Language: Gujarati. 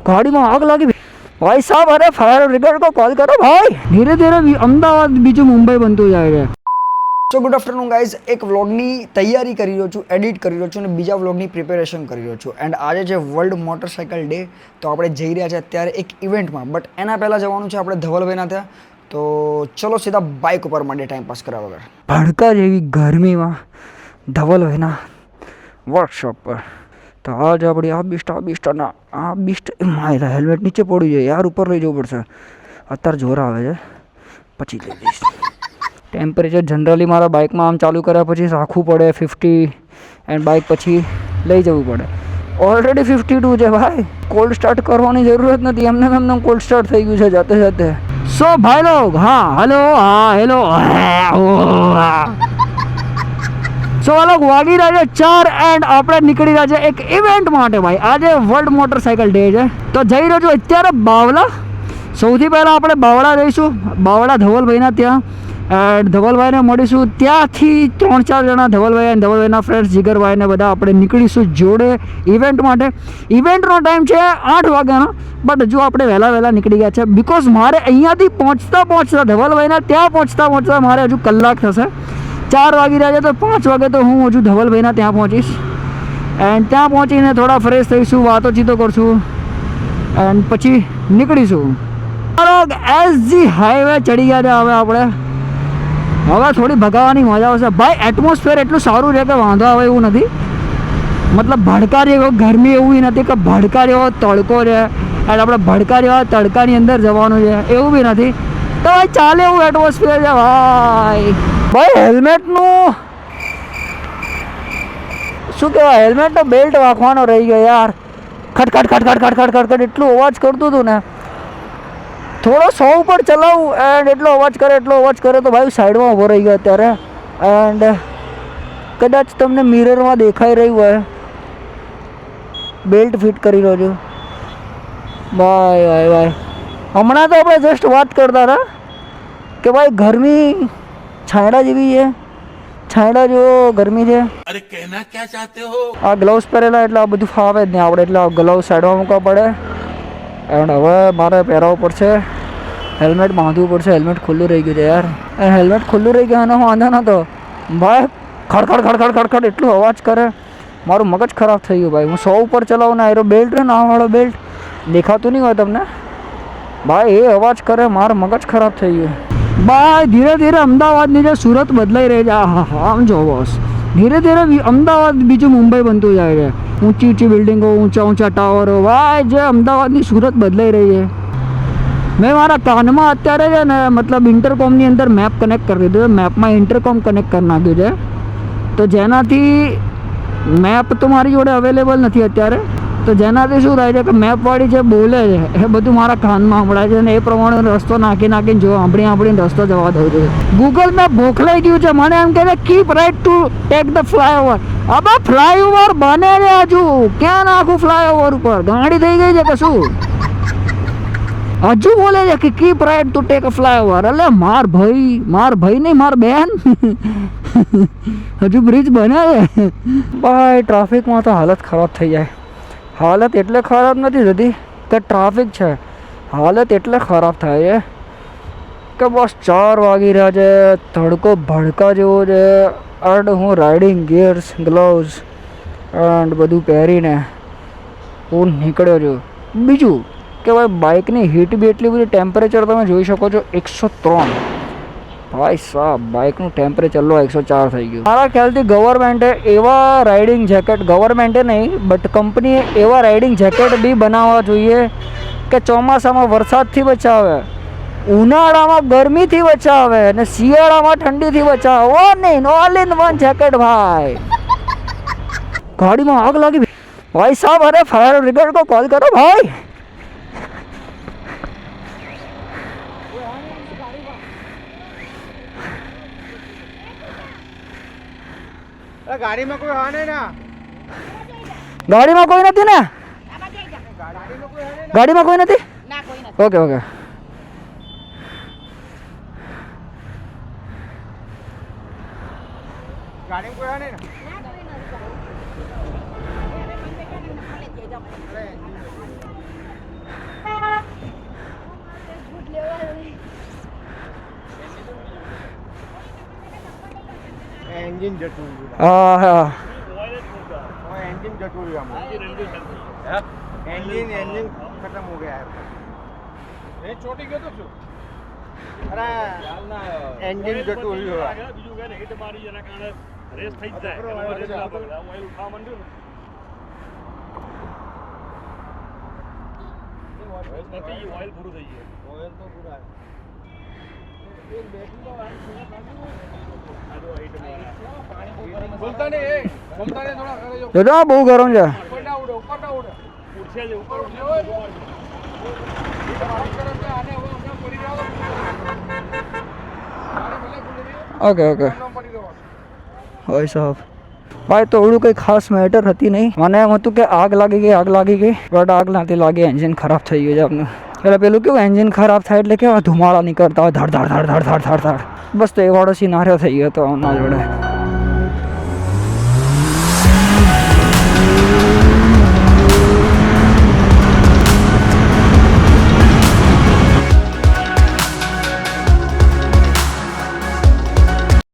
ગાડીમાં આગ લાગી ભાઈ સાહેબ, અરે ફાયર બ્રિગેડ को कॉल करो भाई। धीरे धीरे અમદાવાદ બીજું મુંબઈ બનતું જાય છે। સો ગુડ આફ્ટરનૂન ગાઈઝ, એક વ્લોગની તૈયારી કરી રહ્યો છું, એડિટ કરી રહ્યો છું અને બીજા વ્લોગની પ્રિપેરેશન કરી રહ્યો છું। એન્ડ આજે છે વર્લ્ડ મોટરસાઇકલ ડે, તો આપણે જઈ રહ્યા છે અત્યારે એક ઇવેન્ટમાં, બટ એના પહેલાં જવાનું છે આપણે ધવલભાઈના ત્યાં। તો ચલો સીધા બાઇક ઉપર માટે ટાઈમ પાસ કર્યા વગર ભડકા જેવી ગરમીમાં ધવલભાઈના વર્કશોપ પર। તો આજ આપણી આ બીસ્ટ મારા હેલ્મેટ નીચે પડી જાય યાર, ઉપર લઈ જવું પડશે। અત્યારે જોર આવે છે, પછી લઈ જઈશ। ટેમ્પરેચર જનરલી મારા બાઇકમાં આમ ચાલુ કર્યા પછી રાખવું પડે 50, એન્ડ બાઇક પછી લઈ જવું પડે। ઓલરેડી 52 છે ભાઈ, કોલ્ડ સ્ટાર્ટ કરવાની જરૂરત નથી, એમને કોલ્ડ સ્ટાર્ટ થઈ ગયું છે જાતે જાતે। સો ભાઈ લોગ, હા હેલો, સો આ લોગ વાગી રહ્યા છે 4 એન્ડ આપણે નીકળી રહ્યા છે એક ઇવેન્ટ માટે ભાઈ। આજે વર્લ્ડ મોટરસાઇકલ ડે છે, તો જઈ રહ્યો છું અત્યારે બાવળા। સૌથી પહેલાં આપણે બાવળા જઈશું, બાવળા ધવલભાઈના ત્યાં। એન્ડ ધવલભાઈને મળીશું, ત્યાંથી 3-4 જણા ધવલભાઈ અને ધવલભાઈના ફ્રેન્ડ્સ જીગરભાઈને બધા આપણે નીકળીશું જોડે ઇવેન્ટ માટે। ઇવેન્ટનો ટાઈમ છે 8 વાગ્યાનો, બટ હજુ આપણે વહેલા નીકળી ગયા છે, બિકોઝ મારે અહીંયાથી પહોંચતા ધવલભાઈના ત્યાં પહોંચતા મારે હજુ કલાક થશે। 4 વાગી રહ્યા છે, તો 5 વાગે તો હું હજુ ધવલભાઈના ત્યાં પહોંચીશ। એન્ડ ત્યાં પહોંચીને થોડા ફ્રેશ થઈશું, વાતોચીતો કરશું એન્ડ પછી નીકળીશું। એસજી હાઈવે ચડી ગયા છે હવે આપણે, હવે થોડી ભગાવવાની મજા આવશે ભાઈ। એટમોસ્ફિયર એટલું સારું છે કે વાંધો આવે એવું નથી, મતલબ ભડકા જેવો ગરમી એવું નથી કે ભડકા જેવો તડકો છે અને આપણે ભડકા જેવા તડકાની અંદર જવાનું છે એવું બી નથી, તો ભાઈ ચાલે એવું એટમોસ્ફિયર છે ભાઈ। હેલ્મેટનું શું કહેવાય, હેલ્મેટનો બેલ્ટ વાંખવાનો રહી ગયો યાર, ખટખટ એટલું અવાજ કરતું હતું ને। થોડો 100 ઉપર ચલાવું એન્ડ એટલો અવાજ કરે તો ભાઈ સાઈડમાં ઊભો રહી ગયો અત્યારે। એન્ડ કદાચ તમને મિરરમાં દેખાઈ રહ્યું હોય, બેલ્ટ ફિટ કરી રહ્યો છું ભાઈ। હમણાં તો આપણે જસ્ટ વાત કરતા હતા કે ભાઈ ગરમી છાંયડા જેવી છે, છાંયડા જેવો ગરમી છે। અરે કહેના ક્યા ચાહતે હો? આ ગ્લવ્સ પહેરેલા એટલે આ બધું ફાવે જ નહીં આપણે, એટલે આ ગ્લવ્સ સાઈડમાં મૂકવા પડે। એન્ડ હવે મારે પહેરાવવું પડશે, હેલ્મેટ બાંધવું પડશે। હેલ્મેટ ખુલ્લું રહી ગયું છે યાર, હેલ્મેટ ખુલ્લું રહી ગયું એનો વાંધો નહોતો ભાઈ, ખડખડ એટલું અવાજ કરે, મારું મગજ ખરાબ થઈ ગયું ભાઈ। હું 100 ઉપર ચલાવું ને, આયરો બેલ્ટ ને નાવાળો બેલ્ટ દેખાતું નહીં હોય તમને ભાઈ, એ અવાજ કરે, મારું મગજ ખરાબ થઈ ગયું ભાઈ। ધીરે ધીરે અમદાવાદની જે સુરત બદલાઈ રહી છે, આમ જો બોસ, ધીરે ધીરે અમદાવાદ બીજું મુંબઈ બનતું જાય છે। ઊંચી બિલ્ડિંગો, ઊંચા ટાવરો, ભાઈ જે અમદાવાદની સુરત બદલાઈ રહી છે। મેં મારા કાનમાં અત્યારે છે ને, મતલબ ઇન્ટરકોમની અંદર મેપ કનેક્ટ કરી દીધું છે, મેપમાં ઇન્ટરકોમ કનેક્ટ કરી નાખ્યું છે, તો જેનાથી મેપ તો મારી જોડે અવેલેબલ નથી અત્યારે, તો જેનાથી શું થાય છે કે મેપવાળી જે બોલે છે એ બધું મારા કાનમાં સંભળાય છે, અને એ પ્રમાણે રસ્તો નાખીને જો સાંભળીને રસ્તો જવા દઉં છું। ગૂગલ મેપ ભોખલાઈ ગયું છે, મને એમ કહે છે keep right to take the flyover. હવે ફ્લાયઓવર બને છે હજુ, ક્યાં નાખું ફ્લાયઓવર ઉપર, ગાડી થઈ ગઈ છે કે શું? હજુ બોલે છે કે keep right to take a flyover. એટલે માર ભાઈ નહીં, માર બેન હજુ બ્રિજ બને છે ભાઈ। ટ્રાફિકમાં તો હાલત ખરાબ થઈ જાય, હાલત એટલે ખરાબ નથી થતી કે ટ્રાફિક છે, હાલત એટલે ખરાબ થાય છે કે બસ 4 વાગી રહ્યા છે, તડકો ભડકા જેવો છે, એન્ડ હું રાઇડિંગ ગિયર્સ, ગ્લવ્સ એન્ડ બધું પહેરીને હું નીકળ્યો છું। બીજું કે ભાઈ બાઇકની હીટ બી એટલી બધી, ટેમ્પરેચર તમે જોઈ શકો છો 103 ભાઈ સાહેબ, બાઇકનું ટેમ્પરેચર લો 104 થઈ ગયું। મારા ખ્યાલથી ગવર્મેન્ટે એવા રાઇડિંગ જેકેટ, ગવર્મેન્ટે નહીં બટ કંપનીએ એવા રાઇડિંગ જેકેટ બી બનાવવા જોઈએ કે ચોમાસામાં વરસાદથી બચાવે, ઉનાળામાં ગરમીથી બચાવે અને શિયાળામાં ઠંડીથી બચાવે। ઓલ ઇન વન જેકેટ ભાઈ। ગાડીમાં આગ લાગી ભાઈ સાહેબ, અરે ફાયર બ્રિગેડ को कॉल करो भाई। ગાડીમાં કોઈ હા નહીં ના, ગાડીમાં કોઈ નથી ને, ગાડીમાં કોઈ નથી, ઓકે ગાડીમાં કોઈ હા નહીં ને। એન્જિન જતું રહ્યું હા હા એન્જિન જતું રહ્યું એન્જિન ખતમ હો ગયા એ ચોટી ગયો તો શું અરે એન્જિન જતું રહ્યું બીજું કઈ હિટ મારી એના કારણે રેસ થઈ જ જાય ઓઇલ ઉઠાવવા માંડ્યું ને ઓઇલ પૂરું થઈ ગયું ઓઇલ તો પૂરા બોલતા ને એ બોલતા ને થોડા કરે જો દાદા બહુ ગરમ છે ઉપર ના ઉડે ઉઠશે જ ઉપર આને હવે હમણાં પડી જાવ ઓકે ઓકે પડી જવાનું હોય સાહેબ ભાઈ તો એવડું કંઈ ખાસ મેટર હતી નહીં મને એમ હતું કે આગ લાગી ગઈ બટ આગ નથી લાગી એન્જિન ખરાબ થઈ ગયું છે આપનું એટલે પેલું કેવું એન્જિન ખરાબ થાય એટલે કેવા ધુમાડા નીકળતા હોય ધડ ધડ ધડ ધડ ધડ ધડ ધડ બસ તો એ વાળો સિનારિયો થઈ ગયો હતો આમના જોડે